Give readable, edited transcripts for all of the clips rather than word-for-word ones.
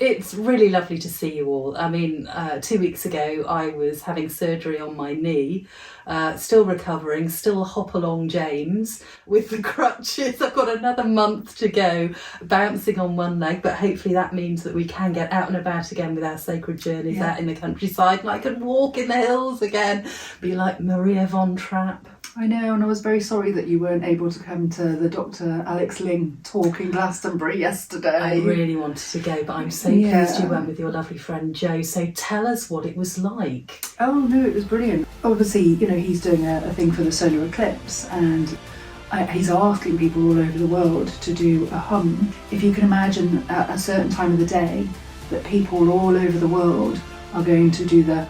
It's really lovely to see you all. I mean, 2 weeks ago I was having surgery on my knee, still recovering, still hop along James with the crutches. I've got another month to go, bouncing on one leg, but hopefully that means that we can get out and about again with our sacred journeys out in the countryside, and I can walk in the hills again, be like Maria von Trapp. I know, and I was very sorry that you weren't able to come to the Dr Alex Ling talk in Glastonbury yesterday. I really wanted to go, but I'm so pleased you went with your lovely friend Jo. So tell us what it was like. Oh no, it was brilliant. Obviously, you know, he's doing a thing for the solar eclipse, and he's asking people all over the world to do a hum. If you can imagine at a certain time of the day that people all over the world are going to do the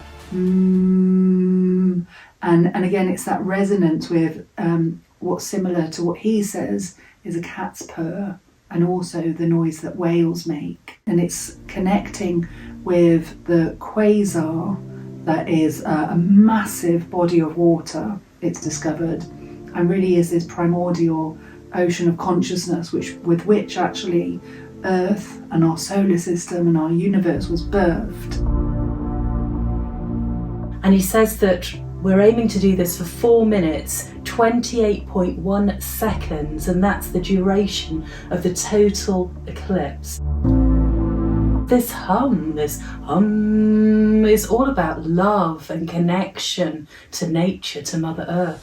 and again, it's that resonance with what's similar to what he says is a cat's purr, and also the noise that whales make. And it's connecting with the quasar, that is a massive body of water, it's discovered, and really is this primordial ocean of consciousness with which actually Earth and our solar system and our universe was birthed. And he says that we're aiming to do this for 4 minutes, 28.1 seconds, and that's the duration of the total eclipse. This hum is all about love and connection to nature, to Mother Earth.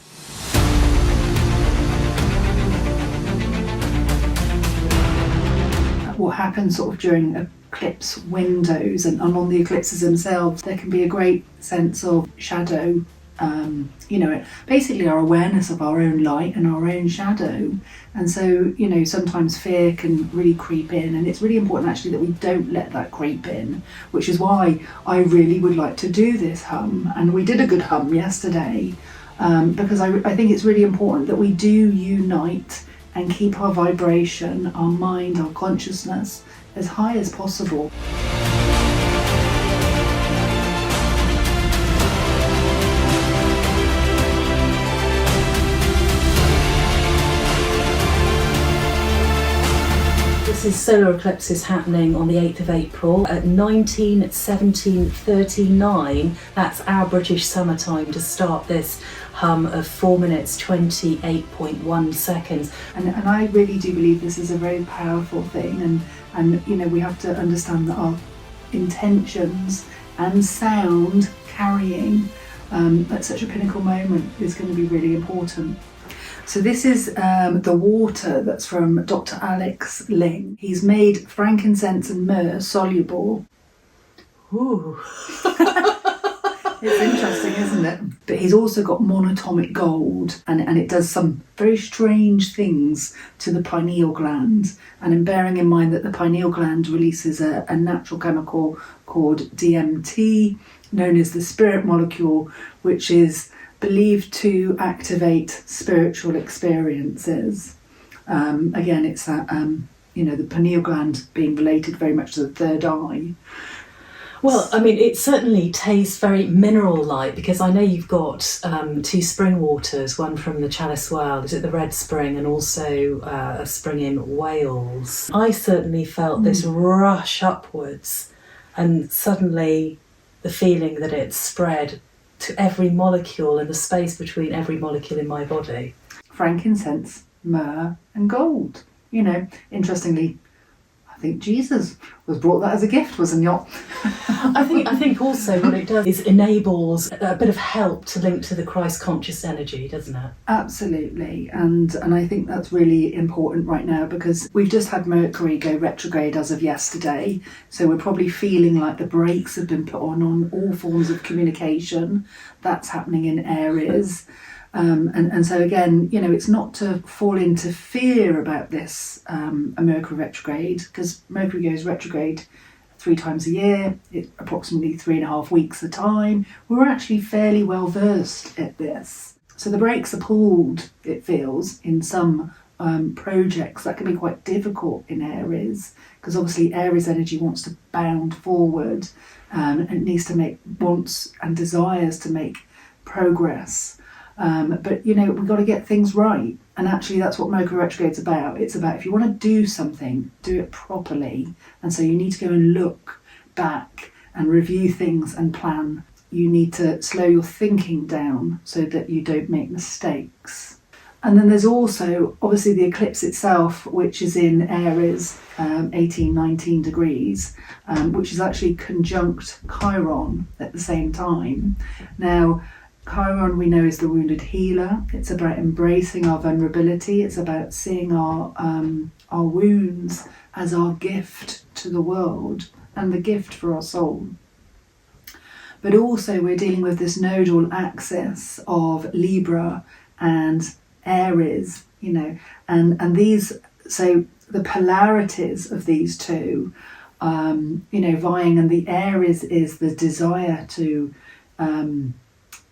What happens sort of during eclipse windows and on the eclipses themselves, there can be a great sense of shadow. Basically our awareness of our own light and our own shadow, and so sometimes fear can really creep in, and it's really important actually that we don't let that creep in, which is why I really would like to do this hum, and we did a good hum yesterday, because I think it's really important that we do unite and keep our vibration, our mind, our consciousness as high as possible. This solar eclipse is happening on the 8th of April at 17:39. That's our British summertime to start this hum of 4 minutes 28.1 seconds. And I really do believe this is a very powerful thing, and we have to understand that our intentions and sound carrying at such a pinnacle moment is going to be really important. So this is the water that's from Dr Alex Ling. He's made frankincense and myrrh soluble. Ooh. It's interesting, isn't it? But he's also got monatomic gold, and it does some very strange things to the pineal gland. And in bearing in mind that the pineal gland releases a natural chemical called DMT, known as the spirit molecule, which is believed to activate spiritual experiences. Again, it's that, the pineal gland being related very much to the third eye. Well, I mean, it certainly tastes very mineral-like, because I know you've got 2 spring waters, one from the Chalice Well, is it the Red Spring, and also a spring in Wales. I certainly felt this rush upwards, and suddenly the feeling that it spread to every molecule and the space between every molecule in my body. Frankincense, myrrh and gold. Interestingly, I think Jesus was brought that as a gift, wasn't he? I think also what it does is enables a bit of help to link to the Christ conscious energy, doesn't it? Absolutely, and I think that's really important right now, because we've just had Mercury go retrograde as of yesterday, so we're probably feeling like the brakes have been put on all forms of communication. That's happening in Aries. And so again, it's not to fall into fear about this, a Mercury retrograde, because Mercury goes retrograde 3 times a year. It's approximately 3.5 weeks a time. We're actually fairly well versed at this. So the brakes are pulled, it feels, in some projects. That can be quite difficult in Aries, because obviously Aries energy wants to bound forward, and it needs to wants and desires to make progress. But we've got to get things right, And actually that's what Mercury retrograde's about. It's about, if you want to do something, do it properly. And so you need to go and look back and review things and plan. You need to slow your thinking down so that you don't make mistakes. And then there's also obviously the eclipse itself, which is in Aries, 18, 19 degrees, which is actually conjunct Chiron at the same time. Now, Chiron, we know, is the wounded healer. It's about embracing our vulnerability. It's about seeing our wounds as our gift to the world and the gift for our soul. But also we're dealing with this nodal axis of Libra and Aries, and these, so the polarities of these two, vying, and the Aries is the desire to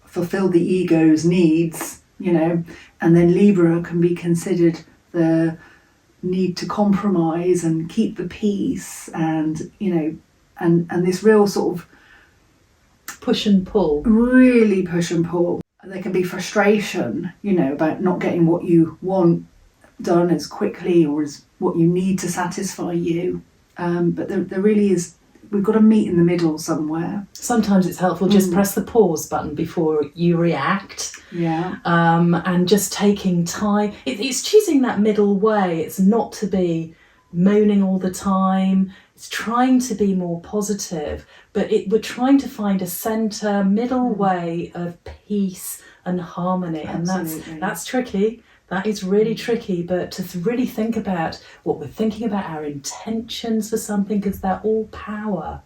fulfill the ego's needs, and then Libra can be considered the need to compromise and keep the peace, and this real sort of push and pull. Really push and pull. There can be frustration, about not getting what you want done as quickly or as what you need to satisfy you. But there really is, we've got to meet in the middle somewhere. Sometimes it's helpful just press the pause button before you react. Yeah. And just taking time. It's choosing that middle way. It's not to be moaning all the time. It's trying to be more positive, but we're trying to find a centre, middle way of peace and harmony. Absolutely. And that's tricky. That is really tricky, but to really think about what we're thinking about, our intentions for something, because they're all power,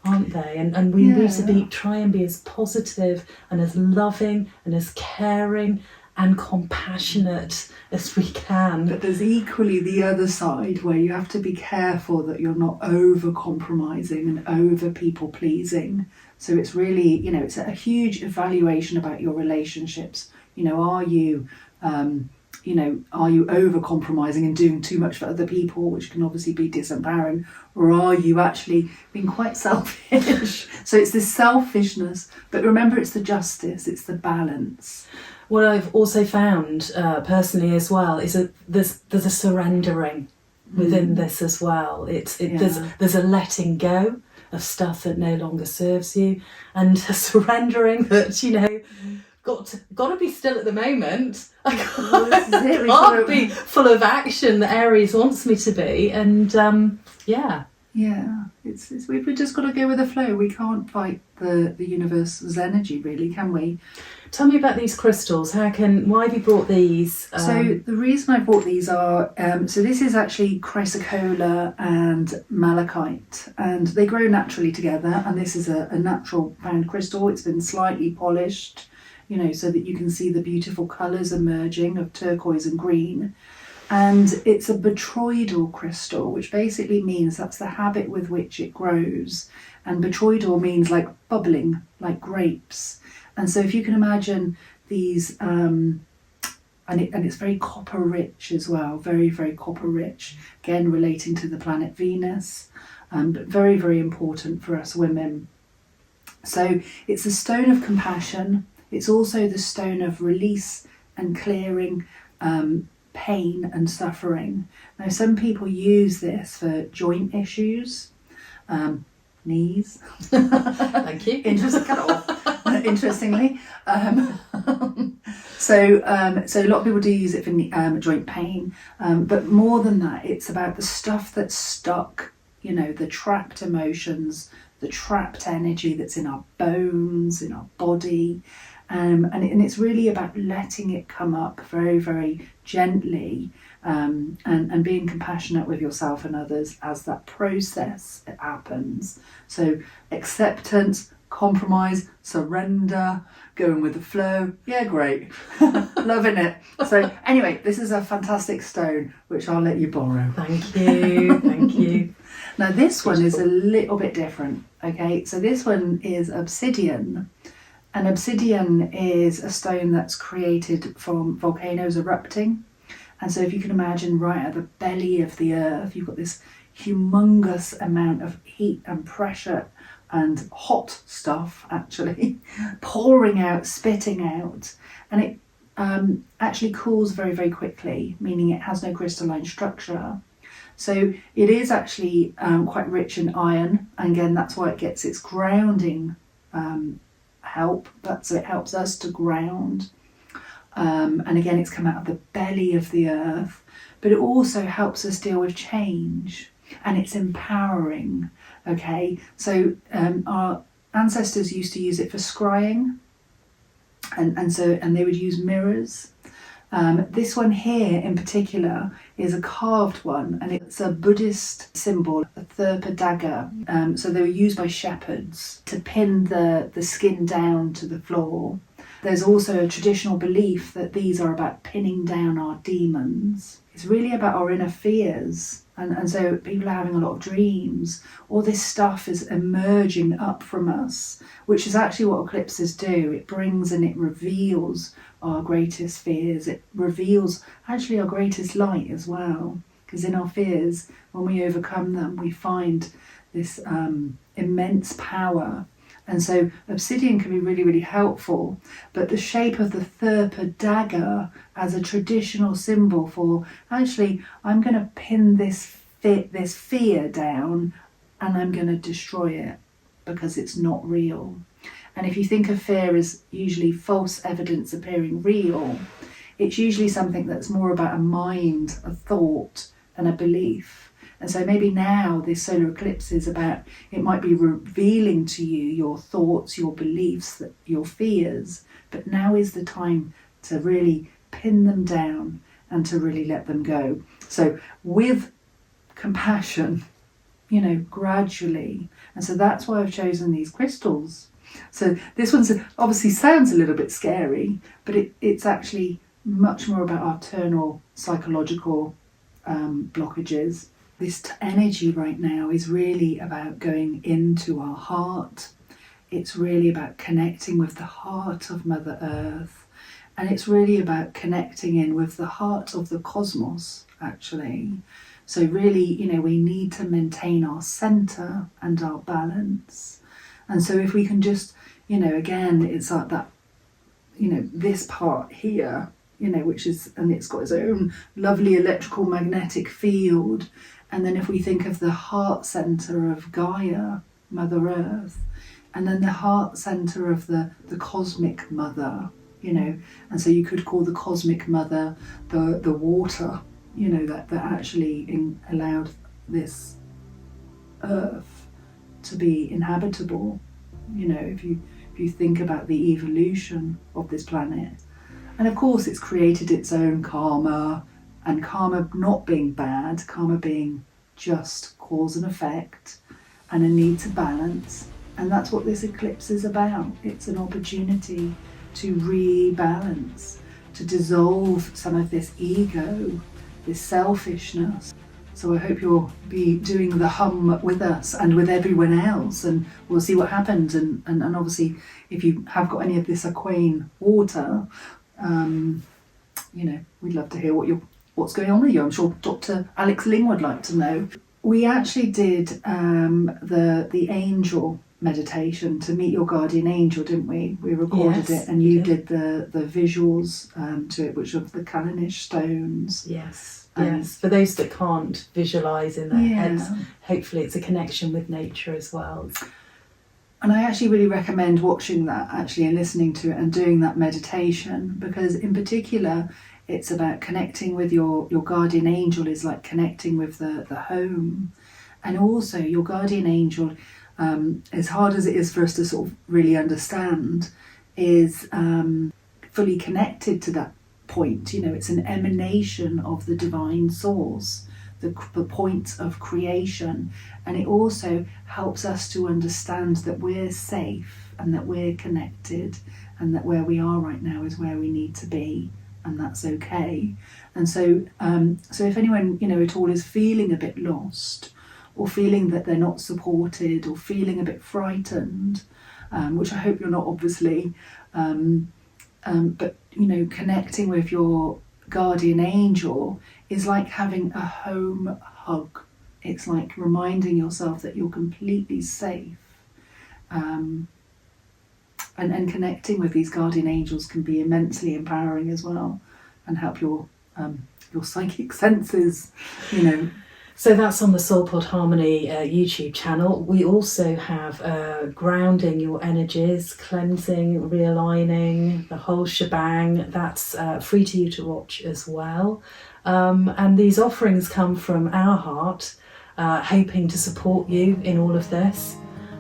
aren't they? And we need to try and be as positive and as loving and as caring and compassionate as we can. But there's equally the other side where you have to be careful that you're not over compromising and over people pleasing. So it's really, it's a huge evaluation about your relationships. Are you over compromising and doing too much for other people, which can obviously be disempowering, or are you actually being quite selfish? So it's this selfishness, but remember, it's the justice, it's the balance. What I've also found personally as well is that there's a surrendering within this as well. There's a letting go of stuff that no longer serves you, and a surrendering that got to be still at the moment. I can't be full of action that Aries wants me to be, and we've just got to go with the flow. We can't fight the universe's energy, really, can we? Tell me about these crystals. Why have you brought these? So the reason I brought these are, so this is actually chrysocolla and malachite, and they grow naturally together, and this is a natural found crystal. It's been slightly polished, so that you can see the beautiful colours emerging of turquoise and green. And it's a botryoidal crystal, which basically means that's the habit with which it grows. And botryoidal means like bubbling, like grapes. And so if you can imagine these, and it's very copper rich as well, very, very copper rich, again relating to the planet Venus, but very, very important for us women. So it's a stone of compassion. It's also the stone of release and clearing pain and suffering. Now, some people use this for joint issues, knees. Thank you. Interestingly. So a lot of people do use it for joint pain, but more than that, it's about the stuff that's stuck, the trapped emotions, the trapped energy that's in our bones, in our body. And it's really about letting it come up very, very gently, and being compassionate with yourself and others as that process happens. So acceptance, compromise, surrender, going with the flow. Yeah, great. Loving it. So anyway, this is a fantastic stone, which I'll let you borrow. Thank you. Thank you. Now this one is a little bit different. Okay, so this one is obsidian. And obsidian is a stone that's created from volcanoes erupting. And so if you can imagine right at the belly of the earth, you've got this humongous amount of heat and pressure and hot stuff actually pouring out, spitting out. And actually cools very, very quickly, meaning it has no crystalline structure. So it is actually quite rich in iron, and again that's why it gets its grounding help. So it helps us to ground, and again it's come out of the belly of the earth, but it also helps us deal with change, and it's empowering. Okay, so our ancestors used to use it for scrying, and they would use mirrors. This one here in particular is a carved one, and it's a Buddhist symbol, a thurpa dagger. So they were used by shepherds to pin the skin down to the floor. There's also a traditional belief that these are about pinning down our demons. It's really about our inner fears. And so people are having a lot of dreams. All this stuff is emerging up from us, which is actually what eclipses do. It brings and it reveals our greatest fears. It reveals actually our greatest light as well. Because in our fears, when we overcome them, we find this immense power. And so obsidian can be really, really helpful. But the shape of the thurpa dagger as a traditional symbol for, actually, I'm going to pin this fear down and I'm going to destroy it because it's not real. And if you think of fear as usually false evidence appearing real, it's usually something that's more about a mind, a thought, and a belief. And so maybe now this solar eclipse is about, it might be revealing to you your thoughts, your beliefs, your fears, but now is the time to really pin them down and to really let them go. So with compassion, gradually. And so that's why I've chosen these crystals. So this one obviously sounds a little bit scary, but it's actually much more about our internal psychological blockages. This energy right now is really about going into our heart. It's really about connecting with the heart of Mother Earth. And it's really about connecting in with the heart of the cosmos, actually. So really, we need to maintain our center and our balance. And so if we can just, again, it's like that, this part here, which is, and it's got its own lovely electrical magnetic field. And then if we think of the heart center of Gaia, Mother Earth, and then the heart center of the cosmic mother, and so you could call the cosmic mother the water, that actually allowed this earth to be inhabitable, if you think about the evolution of this planet. And of course it's created its own karma, and karma not being bad, karma being just cause and effect and a need to balance. And that's what this eclipse is about. It's an opportunity to rebalance, to dissolve some of this ego, this selfishness. So I hope you'll be doing the hum with us and with everyone else, and we'll see what happens. And obviously if you have got any of this aquane water, we'd love to hear what's going on with you. I'm sure Dr Alex Ling would like to know. We actually did the angel meditation to meet your guardian angel, didn't we? We recorded it, and you did the visuals to it, which are the Kalanish stones. Yes. For those that can't visualise in their heads, hopefully it's a connection with nature as well. And I actually really recommend watching that actually and listening to it and doing that meditation, because in particular it's about connecting with your guardian angel is like connecting with the home. And also your guardian angel, as hard as it is for us to sort of really understand, is fully connected to that point. It's an emanation of the divine source, the point of creation. And it also helps us to understand that we're safe and that we're connected and that where we are right now is where we need to be, and that's okay. And so if anyone at all is feeling a bit lost, or feeling that they're not supported, or feeling a bit frightened, which I hope you're not, obviously, but connecting with your guardian angel is like having a home hug. It's like reminding yourself that you're completely safe. and connecting with these guardian angels can be immensely empowering as well, and help your psychic senses, you know. So that's on the SoulPod Harmony YouTube channel. We also have grounding your energies, cleansing, realigning, the whole shebang. That's free to you to watch as well. And these offerings come from our heart, hoping to support you in all of this,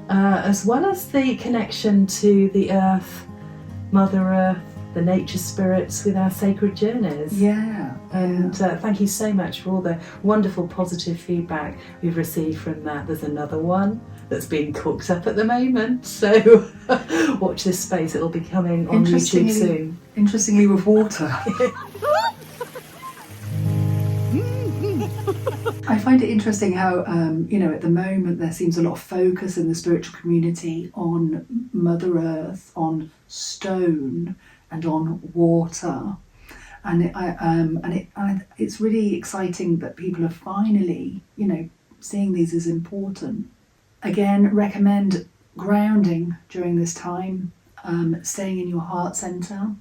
as well as the connection to the earth, Mother Earth, the nature spirits with our sacred journeys. Yeah. And thank you so much for all the wonderful positive feedback we've received from that. There's another one that's being cooked up at the moment, so watch this space. It'll be coming on YouTube soon. Interestingly, with water. I find it interesting how, at the moment there seems a lot of focus in the spiritual community on Mother Earth, on stone, and on water, and it's really exciting that people are finally, seeing these as important. Again, recommend grounding during this time, staying in your heart center,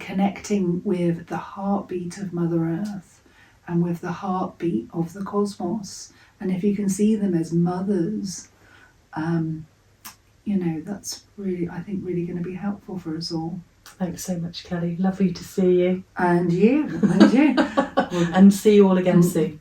connecting with the heartbeat of Mother Earth and with the heartbeat of the cosmos. And if you can see them as mothers, that's really, I think, really going to be helpful for us all. Thanks so much, Kelly. Lovely to see you. And you. And see you all again soon.